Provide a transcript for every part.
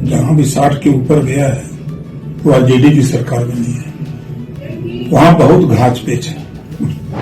जहां भी 60 के ऊपर गया है वो आरजेडी की सरकार बनी है, वहां बहुत घाच पेच है।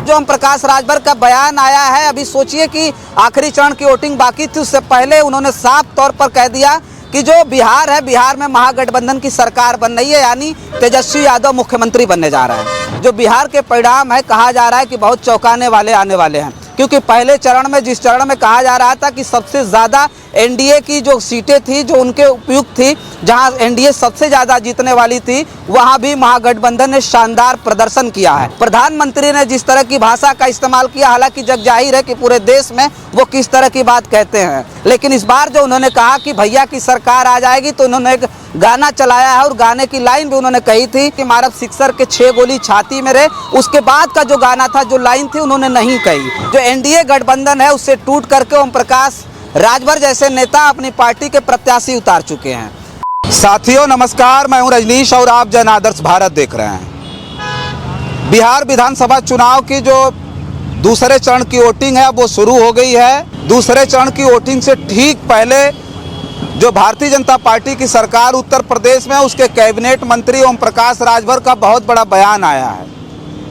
जो ओम प्रकाश राजभर का बयान आया है, अभी सोचिए कि आखिरी चरण की वोटिंग बाकी थी, उससे पहले उन्होंने साफ तौर पर कह दिया कि जो बिहार है, बिहार में महागठबंधन की सरकार बन रही है, यानी तेजस्वी यादव मुख्यमंत्री बनने जा रहे हैं। जो बिहार के परिणाम है, कहा जा रहा है कि बहुत चौंकाने वाले आने वाले हैं, क्योंकि पहले चरण में, जिस चरण में कहा जा रहा था कि सबसे ज़्यादा एनडीए की जो सीटें थी, जो उनके उपयुक्त थी, जहां एनडीए सबसे ज़्यादा जीतने वाली थी, वहां भी महागठबंधन ने शानदार प्रदर्शन किया है। प्रधानमंत्री ने जिस तरह की भाषा का इस्तेमाल किया, हालांकि जग जाहिर है कि पूरे देश में वो किस तरह की बात कहते हैं, लेकिन इस बार जो उन्होंने कहा कि भैया की सरकार आ जाएगी, तो उन्होंने एक गाना चलाया है और गाने की लाइन भी उन्होंने कही थी कि मारब सिक्सर के 6 गोली छाती में रे। उसके बाद का जो गाना था, जो लाइन थी, उन्होंने नहीं कही। जो एनडीए गठबंधन है, उससे टूट करके ओम प्रकाश राजभर जैसे नेता अपनी पार्टी के प्रत्याशी उतार चुके हैं। साथियों नमस्कार, मैं हूं रजनीश और आप जन आदर्श भारत देख रहे हैं। बिहार विधानसभा चुनाव की जो दूसरे चरण की वोटिंग है वो शुरू हो गई है। दूसरे चरण की वोटिंग से ठीक पहले जो भारतीय जनता पार्टी की सरकार उत्तर प्रदेश में, उसके कैबिनेट मंत्री ओम प्रकाश राजभर का बहुत बड़ा बयान आया है।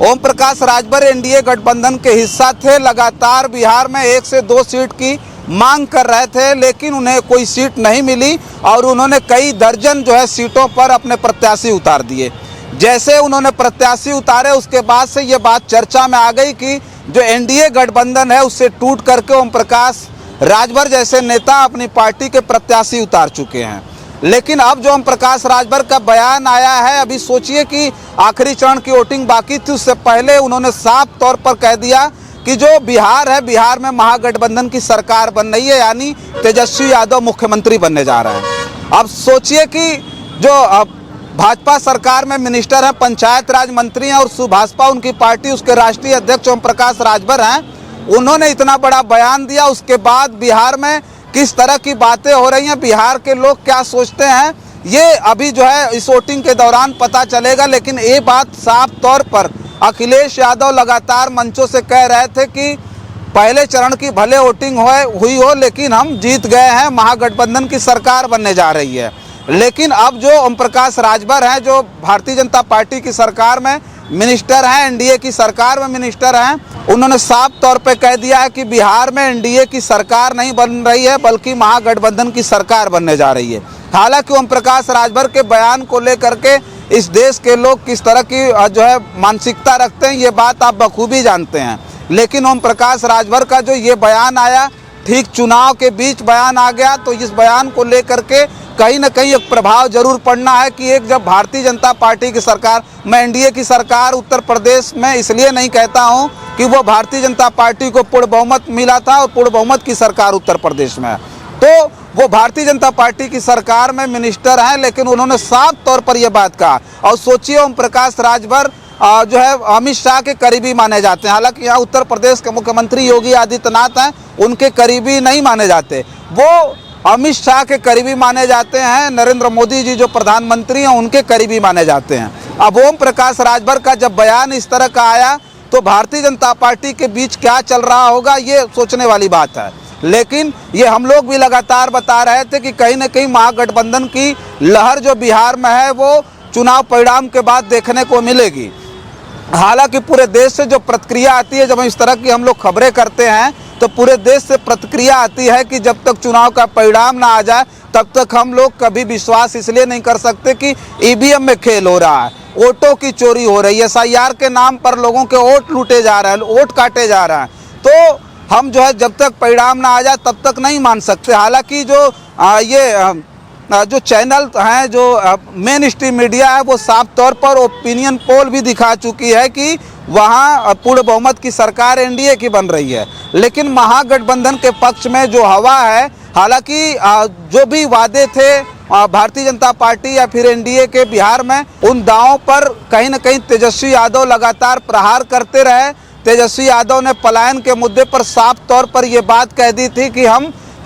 ओम प्रकाश राजभर एनडीए गठबंधन के हिस्सा थे, लगातार बिहार में 1 से 2 सीट की मांग कर रहे थे, लेकिन उन्हें कोई सीट नहीं मिली और उन्होंने कई दर्जन जो है सीटों पर अपने प्रत्याशी उतार दिए। जैसे उन्होंने प्रत्याशी उतारे, उसके बाद से ये बात चर्चा में आ गई कि जो एनडीए गठबंधन है, उससे टूट करके ओम प्रकाश राजभर जैसे नेता अपनी पार्टी के प्रत्याशी उतार चुके हैं। लेकिन अब जो ओम प्रकाश राजभर का बयान आया है, अभी सोचिए कि आखिरी चरण की वोटिंग बाकी थी, उससे पहले उन्होंने साफ तौर पर कह दिया कि जो बिहार है, बिहार में महागठबंधन की सरकार बन रही है, यानी तेजस्वी यादव मुख्यमंत्री बनने जा रहे हैं। अब सोचिए कि जो भाजपा सरकार में मिनिस्टर हैं, पंचायत राज मंत्री हैं और सुभाषपा उनकी पार्टी, उसके राष्ट्रीय अध्यक्ष ओम प्रकाश राजभर हैं, उन्होंने इतना बड़ा बयान दिया। उसके बाद बिहार में किस तरह की बातें हो रही हैं, बिहार के लोग क्या सोचते हैं, ये अभी जो है इस वोटिंग के दौरान पता चलेगा। लेकिन ये बात साफ तौर पर अखिलेश यादव लगातार मंचों से कह रहे थे कि पहले चरण की भले वोटिंग हुई हो, लेकिन हम जीत गए हैं, महागठबंधन की सरकार बनने जा रही है। लेकिन अब जो ओम प्रकाश राजभर हैं, जो भारतीय जनता पार्टी की सरकार में मिनिस्टर हैं, एनडीए की सरकार में मिनिस्टर हैं, उन्होंने साफ तौर पे कह दिया है कि बिहार में एनडीए की सरकार नहीं बन रही है, बल्कि महागठबंधन की सरकार बनने जा रही है। हालांकि ओम प्रकाश राजभर के बयान को लेकर के इस देश के लोग किस तरह की जो है मानसिकता रखते हैं, ये बात आप बखूबी जानते हैं। लेकिन ओम प्रकाश राजभर का जो ये बयान आया, ठीक चुनाव के बीच बयान आ गया, तो इस बयान को लेकर के कहीं ना कहीं एक प्रभाव जरूर पड़ना है कि एक जब भारतीय जनता पार्टी की सरकार, मैं एनडीए की सरकार उत्तर प्रदेश में इसलिए नहीं कहता हूं कि वो भारतीय जनता पार्टी को पूर्ण बहुमत मिला था और पूर्ण बहुमत की सरकार उत्तर प्रदेश में है, तो वो भारतीय जनता पार्टी की सरकार में मिनिस्टर हैं, लेकिन उन्होंने साफ तौर पर यह बात कहा। और सोचिए, ओम प्रकाश राजभर जो है अमित शाह के करीबी माने जाते हैं। हालांकि यहाँ उत्तर प्रदेश के मुख्यमंत्री योगी आदित्यनाथ हैं, उनके करीबी नहीं माने जाते, वो अमित शाह के करीबी माने जाते हैं। नरेंद्र मोदी जी जो प्रधानमंत्री हैं, उनके करीबी माने जाते हैं। अब ओम प्रकाश राजभर का जब बयान इस तरह का आया, तो भारतीय जनता पार्टी के बीच क्या चल रहा होगा, ये सोचने वाली बात है। लेकिन ये हम लोग भी लगातार बता रहे थे कि कहीं ना कहीं महागठबंधन की लहर जो बिहार में है, वो चुनाव परिणाम के बाद देखने को मिलेगी। हालांकि पूरे देश से जो प्रतिक्रिया आती है, जब इस तरह की हम लोग खबरें करते हैं, तो पूरे देश से प्रतिक्रिया आती है कि जब तक चुनाव का परिणाम ना आ जाए, तब तक हम लोग कभी विश्वास इसलिए नहीं कर सकते कि ईवीएम में खेल हो रहा है, वोटों की चोरी हो रही है, एसआईआर के नाम पर लोगों के वोट लूटे जा रहे हैं, वोट काटे जा रहे हैं। तो हम जो है जब तक परिणाम ना आ जाए तब तक नहीं मान सकते। हालांकि जो चैनल हैं, जो मेन स्ट्रीम मीडिया है, वो साफ तौर पर ओपिनियन पोल भी दिखा चुकी है कि वहाँ पूर्ण बहुमत की सरकार एनडीए की बन रही है। लेकिन महागठबंधन के पक्ष में जो हवा है, हालांकि जो भी वादे थे भारतीय जनता पार्टी या फिर एनडीए के बिहार में, उन दावों पर कहीं ना कहीं तेजस्वी यादव लगातार प्रहार करते रहे। तेजस्वी यादव ने पलायन के मुद्दे पर साफ तौर पर ये बात कह दी थी कि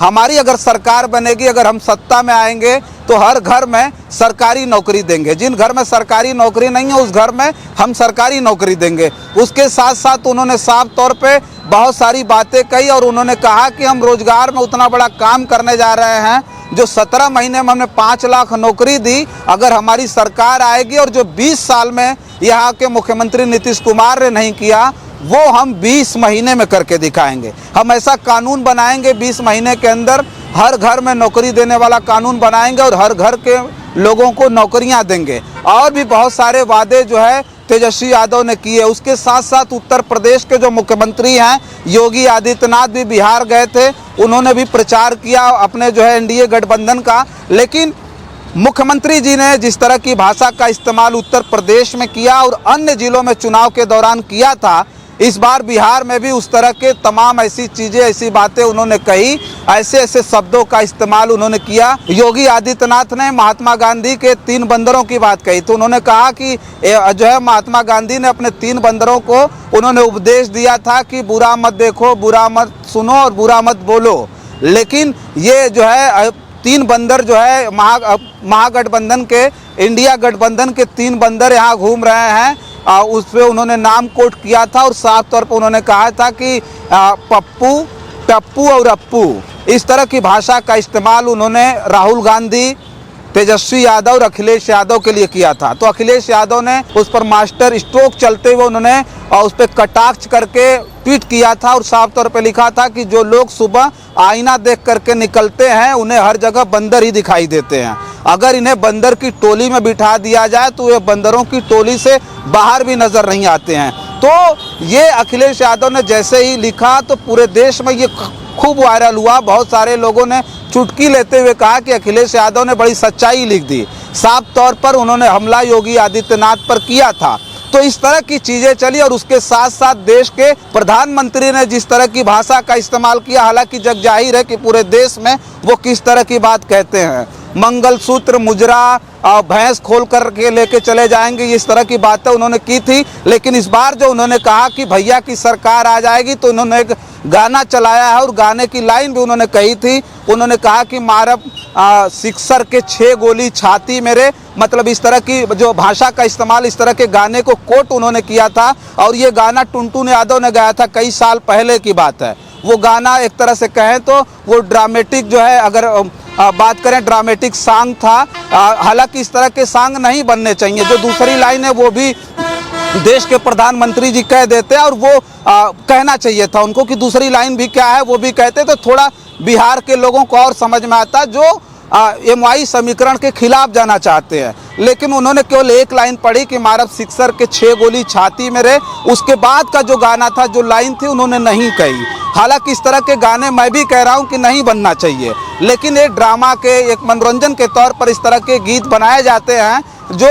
हमारी अगर सरकार बनेगी, अगर हम सत्ता में आएंगे, तो हर घर में सरकारी नौकरी देंगे। जिन घर में सरकारी नौकरी नहीं है, उस घर में हम सरकारी नौकरी देंगे। उसके साथ साथ उन्होंने साफ तौर पे बहुत सारी बातें कही और उन्होंने कहा कि हम रोजगार में उतना बड़ा काम करने जा रहे हैं जो 17 महीने में हमने 5 लाख नौकरी दी, अगर हमारी सरकार आएगी और जो 20 साल में यहाँ के मुख्यमंत्री नीतीश कुमार ने नहीं किया वो हम 20 महीने में करके दिखाएंगे। हम ऐसा कानून बनाएंगे 20 महीने के अंदर, हर घर में नौकरी देने वाला कानून बनाएंगे और हर घर के लोगों को नौकरियां देंगे। और भी बहुत सारे वादे जो है तेजस्वी यादव ने किए। उसके साथ साथ उत्तर प्रदेश के जो मुख्यमंत्री हैं योगी आदित्यनाथ भी बिहार गए थे, उन्होंने भी प्रचार किया अपने जो है एनडीए गठबंधन का। लेकिन मुख्यमंत्री जी ने जिस तरह की भाषा का इस्तेमाल उत्तर प्रदेश में किया और अन्य जिलों में चुनाव के दौरान किया था, इस बार बिहार में भी उस तरह के तमाम ऐसी चीज़ें, ऐसी बातें उन्होंने कही, ऐसे ऐसे शब्दों का इस्तेमाल उन्होंने किया। योगी आदित्यनाथ ने महात्मा गांधी के 3 बंदरों की बात कही, तो उन्होंने कहा कि जो है महात्मा गांधी ने अपने 3 बंदरों को उन्होंने उपदेश दिया था कि बुरा मत देखो, बुरा मत सुनो और बुरा मत बोलो। लेकिन ये जो है 3 बंदर जो है महागठबंधन के, इंडिया गठबंधन के 3 बंदर यहाँ घूम रहे हैं। उस पर उन्होंने नाम कोट किया था और साफ तौर पर उन्होंने कहा था कि पप्पू, टप्पू और अप्पू, इस तरह की भाषा का इस्तेमाल उन्होंने राहुल गांधी, तेजस्वी यादव और अखिलेश यादव के लिए किया था। तो अखिलेश यादव ने उस पर मास्टर स्ट्रोक चलते हुए उन्होंने उस पर कटाक्ष करके ट्वीट किया था और साफ तौर पे लिखा था कि जो लोग सुबह आईना देख करके निकलते हैं उन्हें हर जगह बंदर ही दिखाई देते हैं। अगर इन्हें बंदर की टोली में बिठा दिया जाए तो ये बंदरों की टोली से बाहर भी नजर नहीं आते हैं। तो ये अखिलेश यादव ने जैसे ही लिखा तो पूरे देश में ये खूब वायरल हुआ। बहुत सारे लोगों ने चुटकी लेते हुए कहा कि अखिलेश यादव ने बड़ी सच्चाई लिख दी। साफ तौर पर उन्होंने हमला योगी आदित्यनाथ पर किया था। तो इस तरह की चीजें चली और उसके साथ साथ देश के प्रधानमंत्री ने जिस तरह की भाषा का इस्तेमाल किया, हालांकि जग जाहिर है कि पूरे देश में वो किस तरह की बात कहते हैं। मंगलसूत्र, मुजरा, भैंस खोल कर के लेके चले जाएंगे, इस तरह की बातें उन्होंने की थी। लेकिन इस बार जो उन्होंने कहा कि भैया की सरकार आ जाएगी तो उन्होंने एक गाना चलाया है और गाने की लाइन भी उन्होंने कही थी। उन्होंने कहा कि मारब सिक्सर के 6 गोली छाती मेरे, मतलब इस तरह की जो भाषा का इस्तेमाल, इस तरह के गाने को कोट उन्होंने किया था। और ये गाना टुनटुन यादव ने गाया था, कई साल पहले की बात है। वो गाना एक तरह से कहें तो वो ड्रामेटिक जो है, अगर बात करें ड्रामेटिक सॉन्ग था। हालांकि इस तरह के सॉन्ग नहीं बनने चाहिए। जो दूसरी लाइन है वो भी देश के प्रधानमंत्री जी कह देते हैं और वो कहना चाहिए था उनको कि दूसरी लाइन भी क्या है वो भी कहते, तो थोड़ा बिहार के लोगों को और समझ में आता जो MY समीकरण के खिलाफ जाना चाहते हैं। लेकिन उन्होंने केवल एक लाइन पढ़ी कि मारब सिक्सर के 6 गोली छाती मेरे, उसके बाद का जो गाना था, जो लाइन थी, उन्होंने नहीं कही। हालांकि इस तरह के गाने मैं भी कह रहा हूं कि नहीं बनना चाहिए, लेकिन एक ड्रामा के, एक मनोरंजन के तौर पर इस तरह के गीत बनाए जाते हैं जो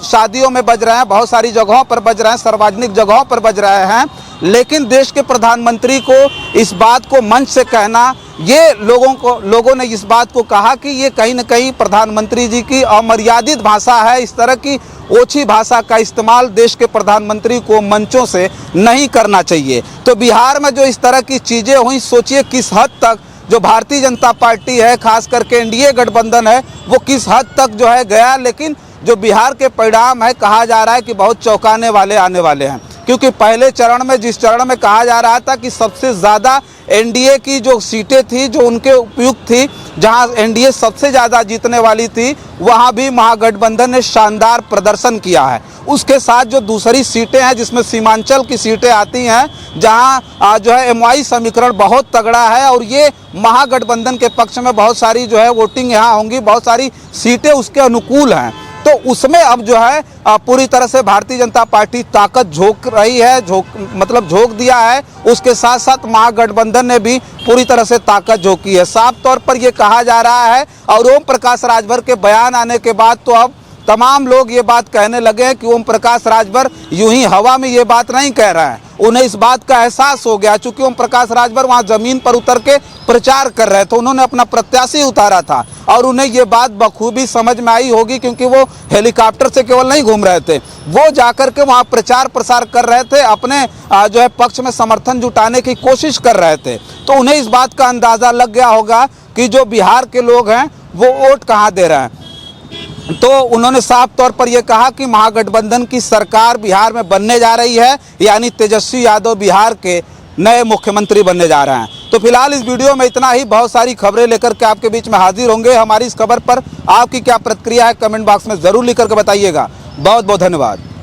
शादियों में बज रहे हैं, बहुत सारी जगहों पर बज रहे हैं, सार्वजनिक जगहों पर बज रहे हैं। लेकिन देश के प्रधानमंत्री को इस बात को मंच से कहना, ये लोगों ने इस बात को कहा कि ये कहीं न कहीं प्रधानमंत्री जी की अमर्यादित भाषा है। इस तरह की ओछी भाषा का इस्तेमाल देश के प्रधानमंत्री को मंचों से नहीं करना चाहिए। तो बिहार में जो इस तरह की चीज़ें हुई, सोचिए किस हद तक जो भारतीय जनता पार्टी है, खास करके एनडीए गठबंधन है, वो किस हद तक जो है गया। लेकिन जो बिहार के परिणाम है, कहा जा रहा है कि बहुत चौंकाने वाले आने वाले हैं। क्योंकि पहले चरण में, जिस चरण में कहा जा रहा था कि सबसे ज़्यादा एनडीए की जो सीटें थी जो उनके उपयुक्त थी, जहां एनडीए सबसे ज़्यादा जीतने वाली थी, वहां भी महागठबंधन ने शानदार प्रदर्शन किया है। उसके साथ जो दूसरी सीटें हैं जिसमें सीमांचल की सीटें आती हैं, जहां जो है MY समीकरण बहुत तगड़ा है और ये महागठबंधन के पक्ष में बहुत सारी जो है वोटिंग यहाँ होंगी, बहुत सारी सीटें उसके अनुकूल हैं। तो उसमें अब जो है पूरी तरह से भारतीय जनता पार्टी ताकत झोंक रही है, झोंक दिया है। उसके साथ साथ महागठबंधन ने भी पूरी तरह से ताकत झोंकी है। साफ तौर पर यह कहा जा रहा है और ओम प्रकाश राजभर के बयान आने के बाद तो अब तमाम लोग ये बात कहने लगे हैं कि ओम प्रकाश राजभर यूं ही हवा में ये बात नहीं कह रहा है। उन्हें इस बात का एहसास हो गया, चूंकि ओम प्रकाश राजभर वहां जमीन पर उतर के प्रचार कर रहे थे, उन्होंने अपना प्रत्याशी उतारा था और उन्हें ये बात बखूबी समझ में आई होगी, क्योंकि वो हेलीकॉप्टर से केवल नहीं घूम रहे थे, वो जाकर के वहां प्रचार प्रसार कर रहे थे, अपने जो है पक्ष में समर्थन जुटाने की कोशिश कर रहे थे। तो उन्हें इस बात का अंदाजा लग गया होगा कि जो बिहार के लोग हैं वो वोट कहाँ दे रहे हैं। तो उन्होंने साफ तौर पर यह कहा कि महागठबंधन की सरकार बिहार में बनने जा रही है, यानी तेजस्वी यादव बिहार के नए मुख्यमंत्री बनने जा रहे हैं। तो फिलहाल इस वीडियो में इतना ही। बहुत सारी खबरें लेकर के आपके बीच में हाजिर होंगे। हमारी इस खबर पर आपकी क्या प्रतिक्रिया है कमेंट बॉक्स में ज़रूर लिख करके बताइएगा। बहुत बहुत धन्यवाद।